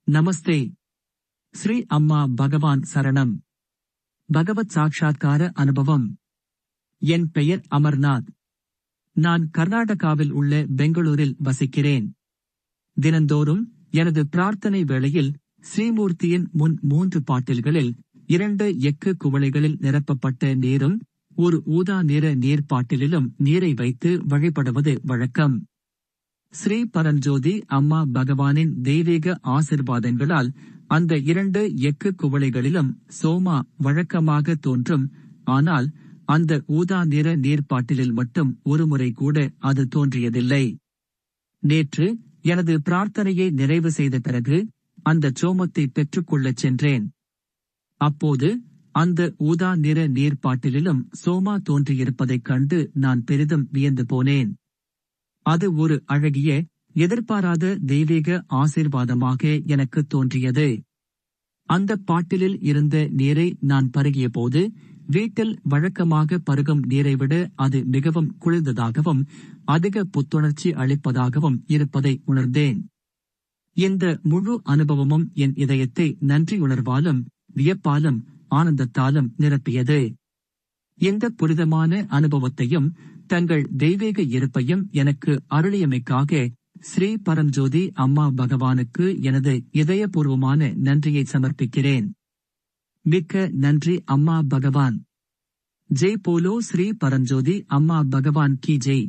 நமஸ்தே. ஸ்ரீ அம்மா பகவான் சரணம். பகவத் சாட்சாத்கார அனுபவம். என் பெயர் அமர்நாத். நான் கர்நாடகாவில் உள்ள பெங்களூரில் வசிக்கிறேன். தினந்தோறும் எனது பிரார்த்தனை வேளையில் ஸ்ரீமூர்த்தியின் முன் 3 பாட்டில்களில் 2 எக்கு குவளைகளில் நிரப்பப்பட்ட நீரும் ஒரு ஊதா நிற நீர்ப்பாட்டிலும் நீரை வைத்து வழிபடுவது வழக்கம். ஸ்ரீ பரஞ்சோதி அம்மா பகவானின் தெய்வீக ஆசிர்வாதங்களால் அந்த 2 எக்கு குவளைகளிலும் சோமா வழக்கமாக தோன்றும். ஆனால் அந்த ஊதா நிற நீர்ப்பாட்டிலில் மட்டும் ஒருமுறை கூட அது தோன்றியதில்லை. நேற்று எனது பிரார்த்தனையை நிறைவு செய்த பிறகு அந்த சோமத்தை பெற்றுக்கொள்ளச் சென்றேன். அப்போது அந்த ஊதா நிற நீர்ப்பாட்டிலும் சோமா தோன்றியிருப்பதைக் கண்டு நான் பெரிதும் வியந்து போனேன். அது ஒரு அழகிய, எதிர்பாராத தெய்வீக ஆசீர்வாதமாக எனக்கு தோன்றியது. அந்த பாட்டிலில் இருந்த நீரை நான் பருகிய போது வீட்டில் வழக்கமாக பருகும் நீரை விட அது மிகவும் குளிர்ந்ததாகவும் அதிக புத்துணர்ச்சி அளிப்பதாகவும் இருப்பதை உணர்ந்தேன். இந்த முழு அனுபவமும் என் இதயத்தை நன்றியுணர்வாலும் வியப்பாலும் ஆனந்தத்தாலும் நிரப்பியது. இந்த புனிதமான அனுபவத்தையும் தங்கள் தெய்வீக இருப்பையும் எனக்கு அருளியமைக்காக ஸ்ரீ பரஞ்சோதி அம்மா பகவானுக்கு எனது இதயபூர்வமான நன்றியை சமர்ப்பிக்கிறேன். மிக்க நன்றி அம்மா பகவான். ஜெய் போலோ ஸ்ரீ பரஞ்சோதி அம்மா பகவான் கி ஜெய்.